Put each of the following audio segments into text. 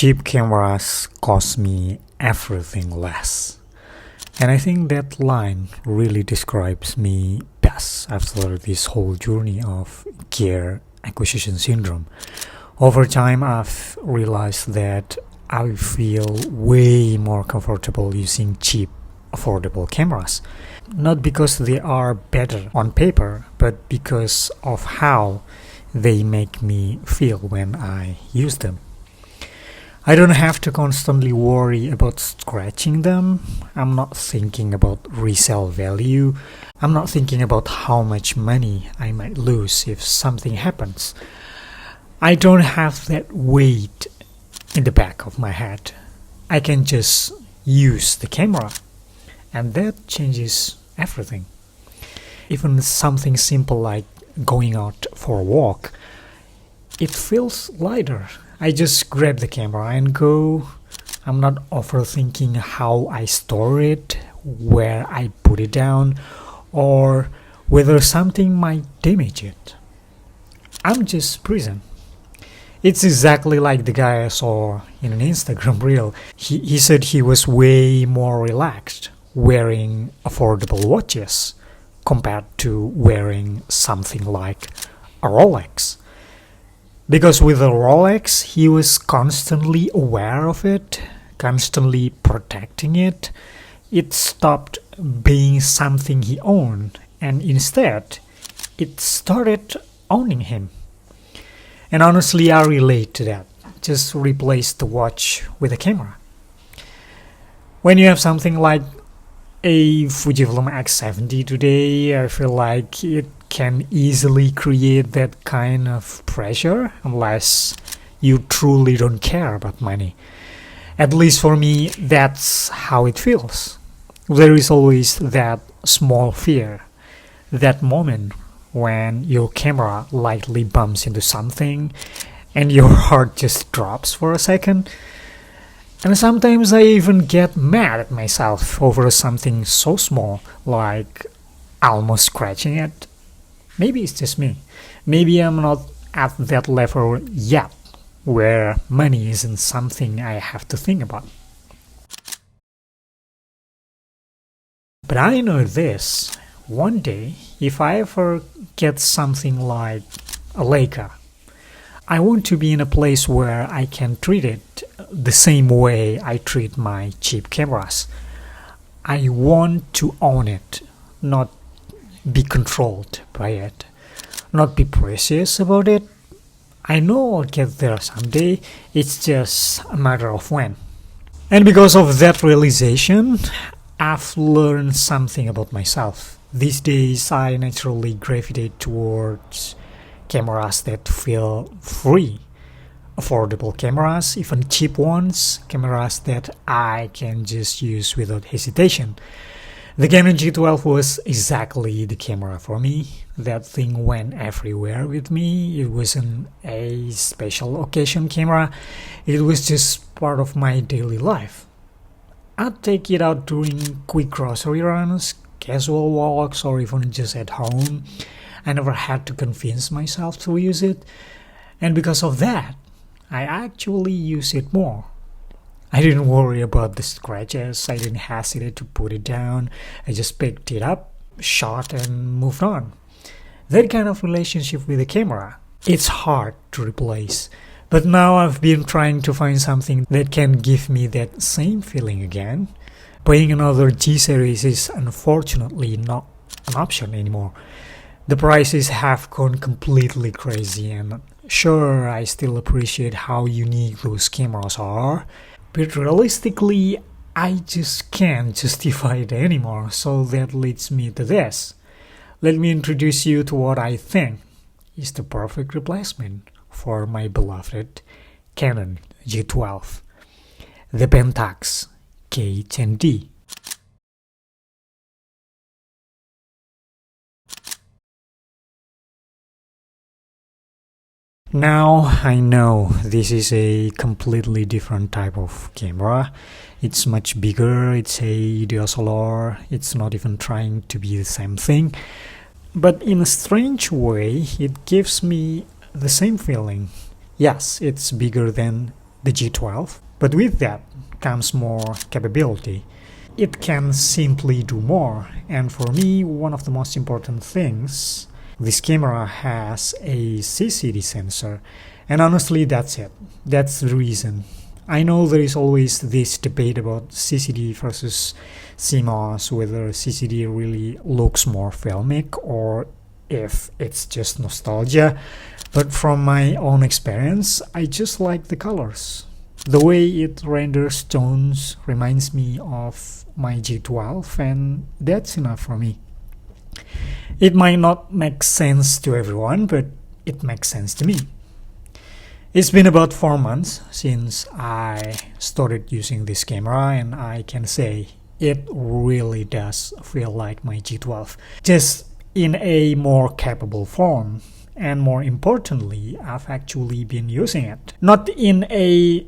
Cheap cameras cost me everything less. And I think that line really describes me best after this whole journey of gear acquisition syndrome. Over time, I've realized that I feel way more comfortable using cheap, affordable cameras. Not because they are better on paper, but because of how they make me feel when I use them. I don't have to constantly worry about scratching them. I'm not thinking about resale value. I'm not thinking about how much money I might lose if something happens. I don't have that weight in the back of my head. I can just use the camera, and that changes everything. Even something simple like going out for a walk, it feels lighter. I just grab the camera and go. I'm not overthinking how I store it, where I put it down, or whether something might damage it. I'm just present. It's exactly like the guy I saw in an Instagram reel. He said he was way more relaxed wearing affordable watches compared to wearing something like a Rolex. Because with a Rolex, he was constantly aware of it, constantly protecting it. It stopped being something he owned, and instead, it started owning him. And honestly, I relate to that. Just replace the watch with a camera. When you have something like a Fujifilm X70 today, I feel like it can easily create that kind of pressure unless you truly don't care about money. At least for me, that's how it feels. There is always that small fear, that moment when your camera lightly bumps into something and your heart just drops for a second. And sometimes I even get mad at myself over something so small, like almost scratching it. Maybe it's just me. Maybe I'm not at that level yet, where money isn't something I have to think about. But I know this. One day, if I ever get something like a Leica, I want to be in a place where I can treat it the same way I treat my cheap cameras. I want to own it, not be controlled by it, not be precious about it. I know I'll get there someday, it's just a matter of when. And because of that realization, I've learned something about myself. These days, I naturally gravitate towards cameras that feel free. Affordable cameras, even cheap ones, cameras that I can just use without hesitation. The Canon G12 was exactly the camera for me. That thing went everywhere with me. It wasn't a special occasion camera. It was just part of my daily life. I'd take it out during quick grocery runs, casual walks, or even just at home. I never had to convince myself to use it. And because of that, I actually use it more. I didn't worry about the scratches. I didn't hesitate to put it down. I just picked it up, shot, and moved on. That kind of relationship with the camera, it's hard to replace. But now I've been trying to find something that can give me that same feeling again. Buying another G series is unfortunately not an option anymore. The prices have gone completely crazy, and sure, I still appreciate how unique those cameras are. But realistically, I just can't justify it anymore, so that leads me to this. Let me introduce you to what I think is the perfect replacement for my beloved Canon G12, the Pentax K10D. Now I know this is a completely different type of camera. It's much bigger, it's a DSLR, it's not even trying to be the same thing. But in a strange way, it gives me the same feeling. Yes, it's bigger than the G12. But with that comes more capability. It can simply do more, and for me, one of the most important things, this camera has a CCD sensor, and honestly that's it. That's the reason. I know there is always this debate about CCD versus CMOS, whether CCD really looks more filmic or if it's just nostalgia, but from my own experience, I just like the colors. The way it renders tones reminds me of my G12, and that's enough for me. It might not make sense to everyone, but it makes sense to me. It's been about 4 months since I started using this camera, and I can say it really does feel like my G12, just in a more capable form. And more importantly, I've actually been using it. Not in a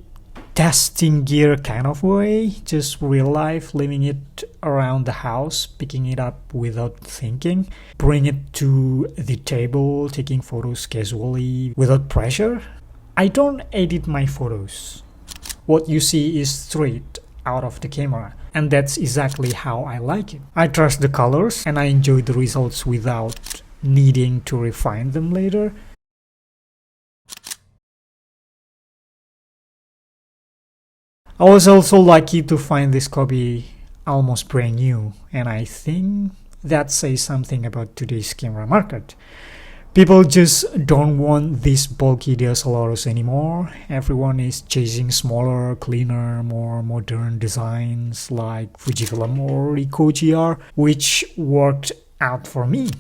testing gear kind of way, just real life, leaving it around the house, picking it up without thinking, bring it to the table, taking photos casually without pressure. I don't edit my photos. What you see is straight out of the camera, and that's exactly how I like it. I trust the colors and I enjoy the results without needing to refine them later. I was also lucky to find this copy almost brand new, and I think that says something about today's camera market. People just don't want these bulky DSLRs anymore. Everyone is chasing smaller, cleaner, more modern designs like Fujifilm or Ricoh GR, which worked out for me.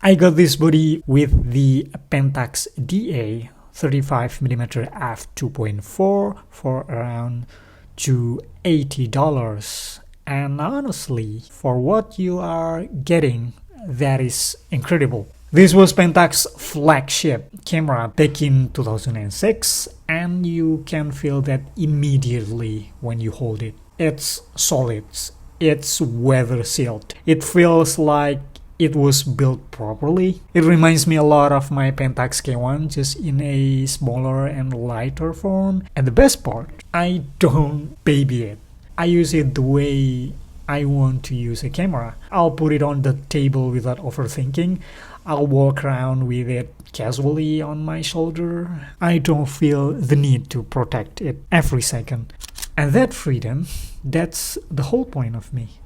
I got this body with the Pentax DA 35mm f2.4 for around $280, and honestly, for what you are getting, that is incredible. This was Pentax's flagship camera back in 2006, and you can feel that immediately when you hold it. It's solid, it's weather sealed. It feels like it was built properly. It reminds me a lot of my Pentax K1, just in a smaller and lighter form. And the best part, I don't baby it. I use it the way I want to use a camera. I'll put it on the table without overthinking. I'll walk around with it casually on my shoulder. I don't feel the need to protect it every second. And that freedom, that's the whole point of me.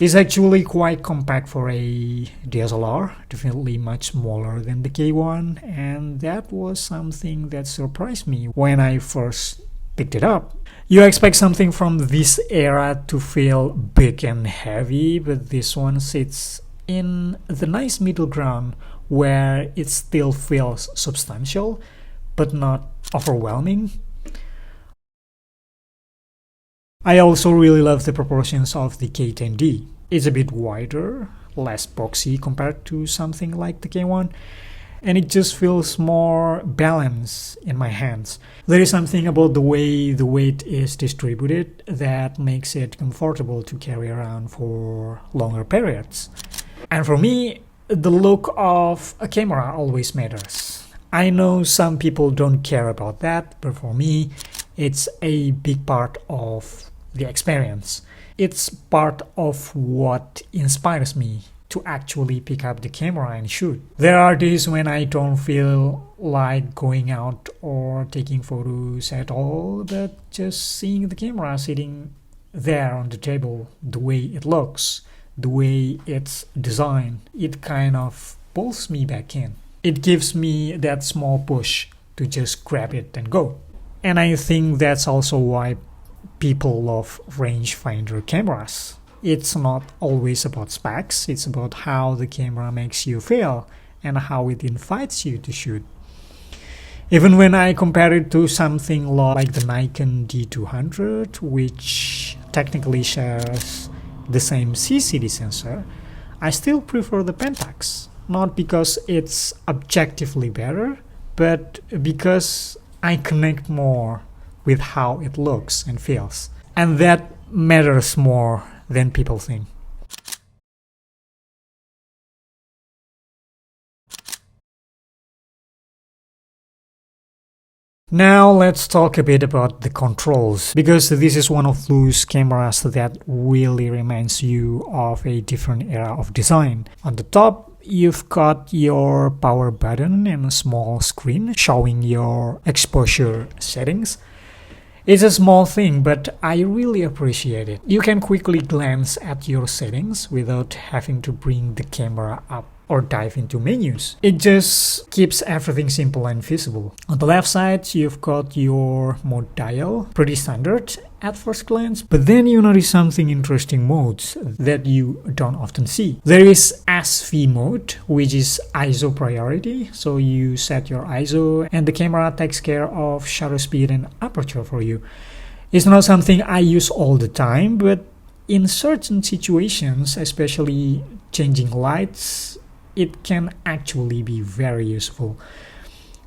It's actually quite compact for a DSLR, definitely much smaller than the K1, and that was something that surprised me when I first picked it up. You expect something from this era to feel big and heavy, but this one sits in the nice middle ground where it still feels substantial, but not overwhelming. I also really love the proportions of the K10D. It's a bit wider, less boxy compared to something like the K1, and it just feels more balanced in my hands. There is something about the way the weight is distributed that makes it comfortable to carry around for longer periods. And for me, the look of a camera always matters. I know some people don't care about that, but for me, it's a big part of the experience. It's part of what inspires me to actually pick up the camera and shoot. There are days when I don't feel like going out or taking photos at all, but just seeing the camera sitting there on the table, the way it looks, the way it's designed, it kind of pulls me back in. It gives me that small push to just grab it and go. And I think that's also why people love rangefinder cameras. It's not always about specs, it's about how the camera makes you feel and how it invites you to shoot. Even when I compare it to something like the Nikon D200, which technically shares the same CCD sensor, I still prefer the Pentax. Not because it's objectively better, but because I connect more with how it looks and feels. And that matters more than people think. Now let's talk a bit about the controls, because this is one of those cameras that really reminds you of a different era of design. On the top, you've got your power button and a small screen showing your exposure settings. It's a small thing, but I really appreciate it. You can quickly glance at your settings without having to bring the camera up or dive into menus. It just keeps everything simple and visible. On the left side, you've got your mode dial, pretty standard at first glance, but then you notice something interesting modes that you don't often see. There is SV mode, which is ISO priority, so you set your ISO and the camera takes care of shutter speed and aperture for you. It's not something I use all the time, but in certain situations, especially changing lights, it can actually be very useful.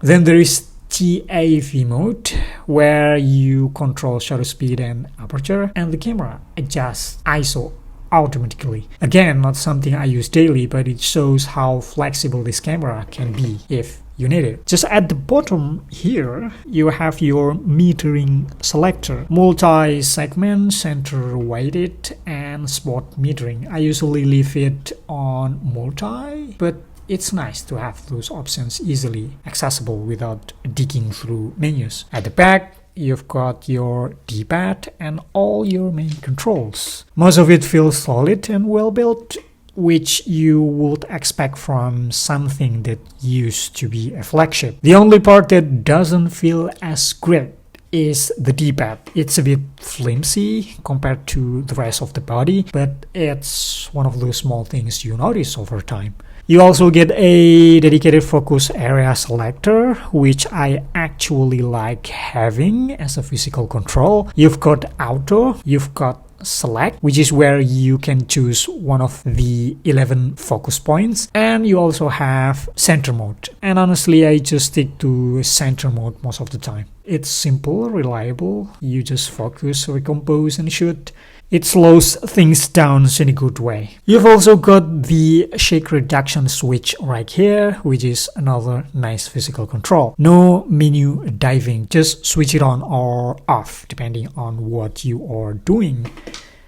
Then there is TAV mode, where you control shutter speed and aperture, and the camera adjusts ISO automatically. Again, not something I use daily, but it shows how flexible this camera can be if you need it. Just at the bottom here, you have your metering selector, multi-segment, center weighted, and spot metering. I usually leave it on multi, but it's nice to have those options easily accessible without digging through menus. At the back, you've got your D-pad and all your main controls. Most of it feels solid and well built, which you would expect from something that used to be a flagship. The only part that doesn't feel as great is the D-pad. It's a bit flimsy compared to the rest of the body, but it's one of those small things you notice over time. You also get a dedicated focus area selector, which I actually like having as a physical control. You've got auto, you've got select, which is where you can choose one of the 11 focus points, and you also have center mode. And honestly, I just stick to center mode most of the time. It's simple, reliable, you just focus, recompose, and shoot. It slows things down in a good way. You've also got the shake reduction switch right here, which is another nice physical control. No menu diving, just switch it on or off depending on what you are doing.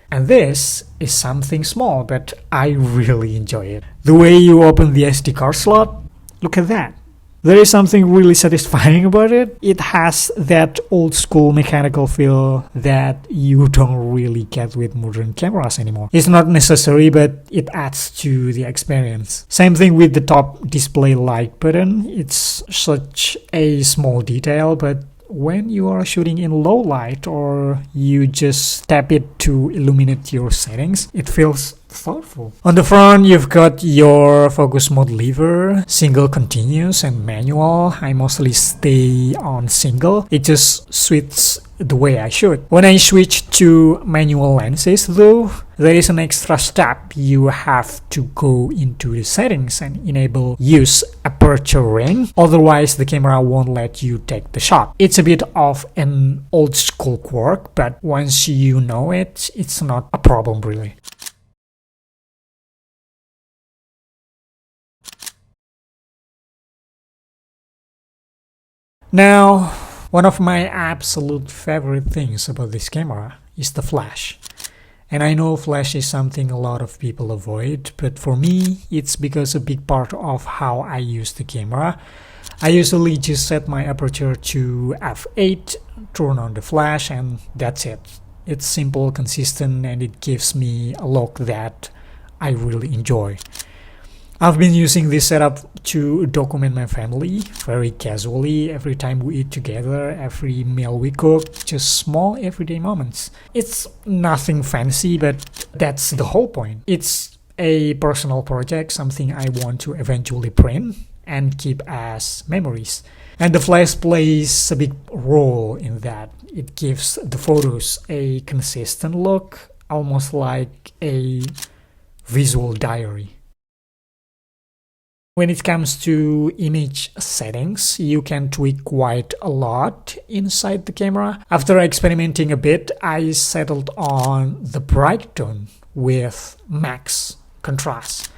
And this is something small, but I really enjoy it. The way you open the SD card slot, look at that. There is something really satisfying about it. It has that old school mechanical feel that you don't really get with modern cameras anymore. It's not necessary, but it adds to the experience. Same thing with the top display light button. It's such a small detail, but when you are shooting in low light or you just tap it to illuminate your settings, it feels thoughtful. On the front, you've got your focus mode lever, single, continuous, and manual. I mostly stay on single. It just suits the way I shoot. When I switch to manual lenses though, there is an extra step. You have to go into the settings and enable use aperture ring, otherwise the camera won't let you take the shot. It's a bit of an old school quirk, but once you know it, it's not a problem really. Now, one of my absolute favorite things about this camera is the flash. And I know flash is something a lot of people avoid, but for me, it's because a big part of how I use the camera. I usually just set my aperture to f8, turn on the flash, and that's it. It's simple, consistent, and it gives me a look that I really enjoy. I've been using this setup to document my family very casually, every time we eat together, every meal we cook, just small everyday moments. It's nothing fancy, but that's the whole point. It's a personal project, something I want to eventually print and keep as memories. And the flash plays a big role in that. It gives the photos a consistent look, almost like a visual diary. When it comes to image settings, you can tweak quite a lot inside the camera. After experimenting a bit, I settled on the bright tone with max contrast.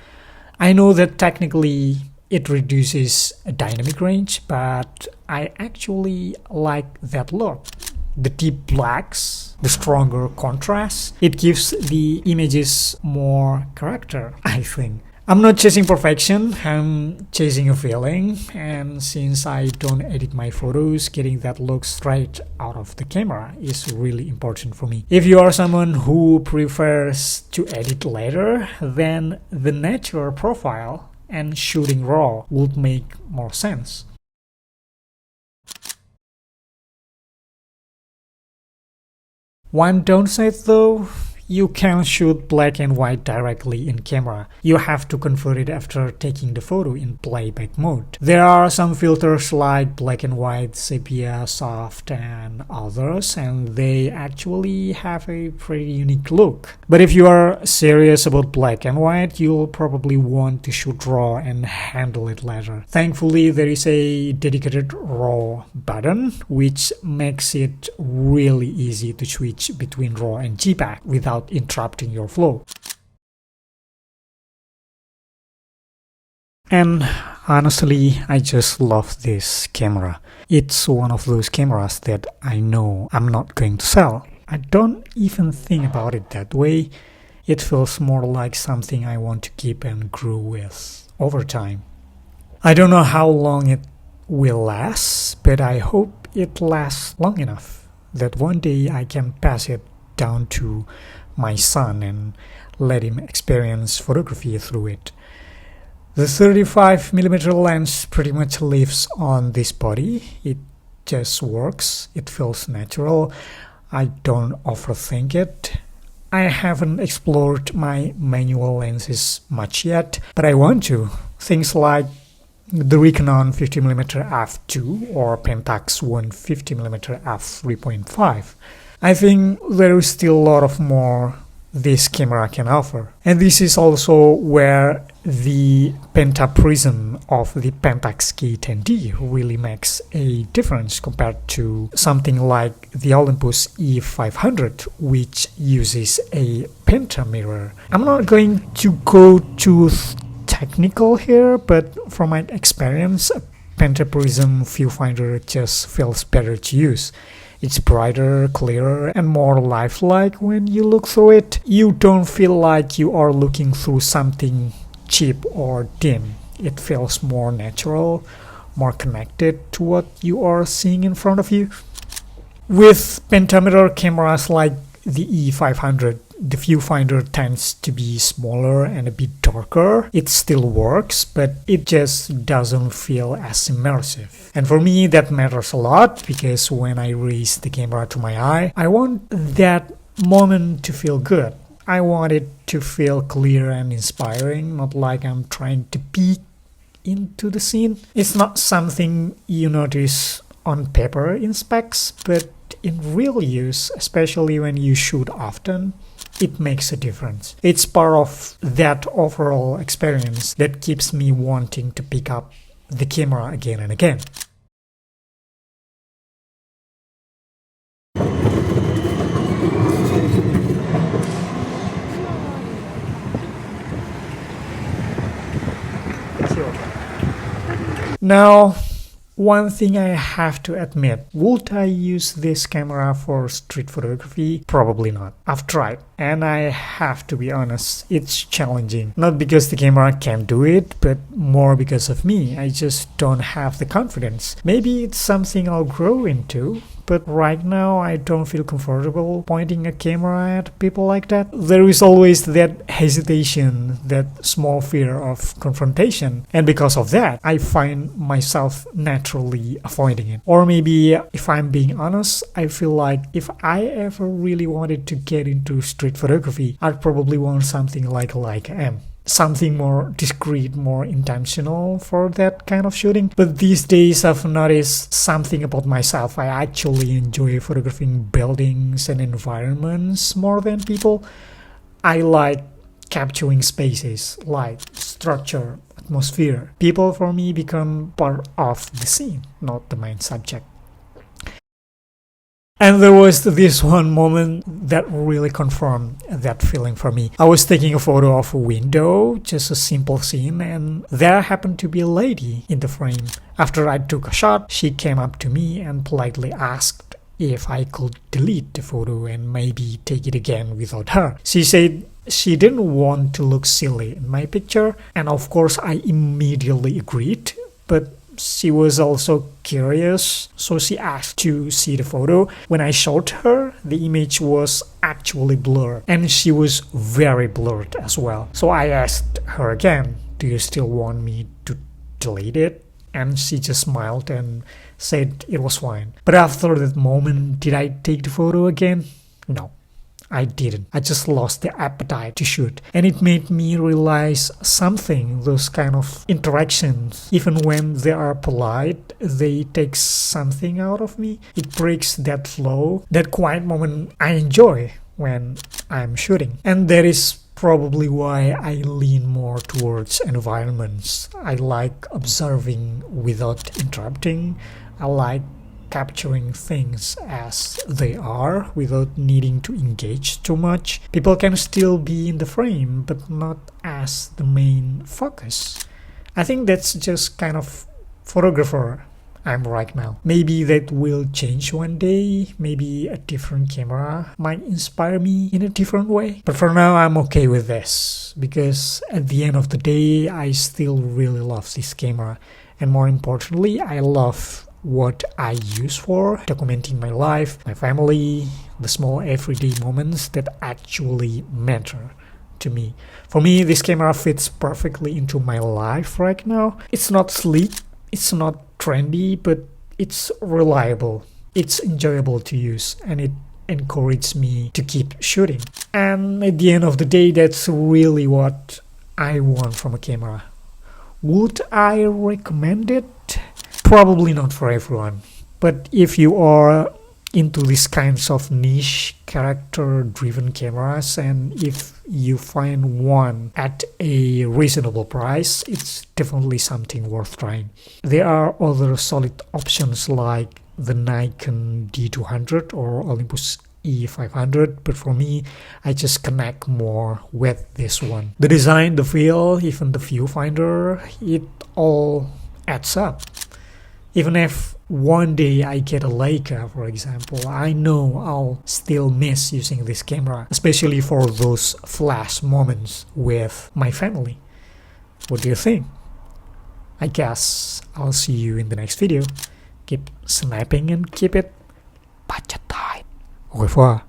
I know that technically it reduces dynamic range, but I actually like that look. The deep blacks, the stronger contrast, it gives the images more character, I think. I'm not chasing perfection, I'm chasing a feeling, and since I don't edit my photos, getting that look straight out of the camera is really important for me. If you are someone who prefers to edit later, then the natural profile and shooting raw would make more sense. One downside though, you can shoot black and white directly in camera. You have to convert it after taking the photo in playback mode. There are some filters like black and white, sepia, soft, and others, and they actually have a pretty unique look. But if you are serious about black and white, you'll probably want to shoot raw and handle it later. Thankfully, there is a dedicated raw button, which makes it really easy to switch between raw and JPEG without interrupting your flow. And honestly, I just love this camera. It's one of those cameras that I know I'm not going to sell. I don't even think about it that way. It feels more like something I want to keep and grow with over time. I don't know how long it will last, but I hope it lasts long enough that one day I can pass it down to my son and let him experience photography through it. The 35mm lens pretty much lives on this body. It just works. It feels natural. I don't overthink it. I haven't explored my manual lenses much yet, but I want to. Things like the Canon 50mm f2 or Pentax 150mm f3.5. I think there is still a lot of more this camera can offer. And this is also where the pentaprism of the Pentax K10D really makes a difference compared to something like the Olympus E500, which uses a pentamirror. I'm not going to go too technical here, but from my experience, a pentaprism viewfinder just feels better to use. It's brighter, clearer, and more lifelike when you look through it. You don't feel like you are looking through something cheap or dim. It feels more natural, more connected to what you are seeing in front of you. With pentameter cameras like the E500, the viewfinder tends to be smaller and a bit darker. It still works, but it just doesn't feel as immersive. And for me, that matters a lot, because when I raise the camera to my eye, I want that moment to feel good. I want it to feel clear and inspiring, not like I'm trying to peek into the scene. It's not something you notice on paper in specs, but in real use, especially when you shoot often, it makes a difference. It's part of that overall experience that keeps me wanting to pick up the camera again and again. Now, one thing I have to admit, would I use this camera for street photography? Probably not. I've tried, and I have to be honest, it's challenging. Not because the camera can't do it, but more because of me. I just don't have the confidence. Maybe it's something I'll grow into, but right now I don't feel comfortable pointing a camera at people like that. There is always that hesitation, that small fear of confrontation, and because of that, I find myself naturally avoiding it. Or maybe, if I'm being honest, I feel like if I ever really wanted to get into street photography, I'd probably want something like a Leica M. Something more discreet, more intentional for that kind of shooting. But these days I've noticed something about myself. I actually enjoy photographing buildings and environments more than people. I like capturing spaces, light, structure, atmosphere. People for me become part of the scene, not the main subject. And there was this one moment that really confirmed that feeling for me. I was taking a photo of a window, just a simple scene, and there happened to be a lady in the frame. After I took a shot, she came up to me and politely asked if I could delete the photo and maybe take it again without her. She said she didn't want to look silly in my picture, and of course I immediately agreed, but she was also curious, so she asked to see the photo. When I showed her, the image was actually blurred, and she was very blurred as well. So I asked her again, do you still want me to delete it? And she just smiled and said it was fine. But after that moment, did I take the photo again? No, I didn't. I just lost the appetite to shoot. And it made me realize something, those kind of interactions, even when they are polite, they take something out of me. It breaks that flow, that quiet moment I enjoy when I'm shooting. And that is probably why I lean more towards environments. I like observing without interrupting. I like capturing things as they are without needing to engage too much. People can still be in the frame, but not as the main focus. I think that's just kind of photographer I'm right now. Maybe that will change one day. Maybe a different camera might inspire me in a different way. But for now, I'm okay with this, because at the end of the day, I still really love this camera. And more importantly, I love what I use for documenting my life, my family, the small everyday moments that actually matter to me. For me, this camera fits perfectly into my life right now. It's not sleek, it's not trendy, but it's reliable, it's enjoyable to use, and it encourages me to keep shooting. And at the end of the day, that's really what I want from a camera. Would I recommend it? Probably not for everyone, but if you are into these kinds of niche character-driven cameras, and if you find one at a reasonable price, it's definitely something worth trying. There are other solid options like the Nikon D200 or Olympus E500, but for me, I just connect more with this one. The design, the feel, even the viewfinder, it all adds up. Even if one day I get a Leica, for example, I know I'll still miss using this camera, especially for those flash moments with my family. What do you think? I guess I'll see you in the next video. Keep snapping and keep it budget tight. Au revoir.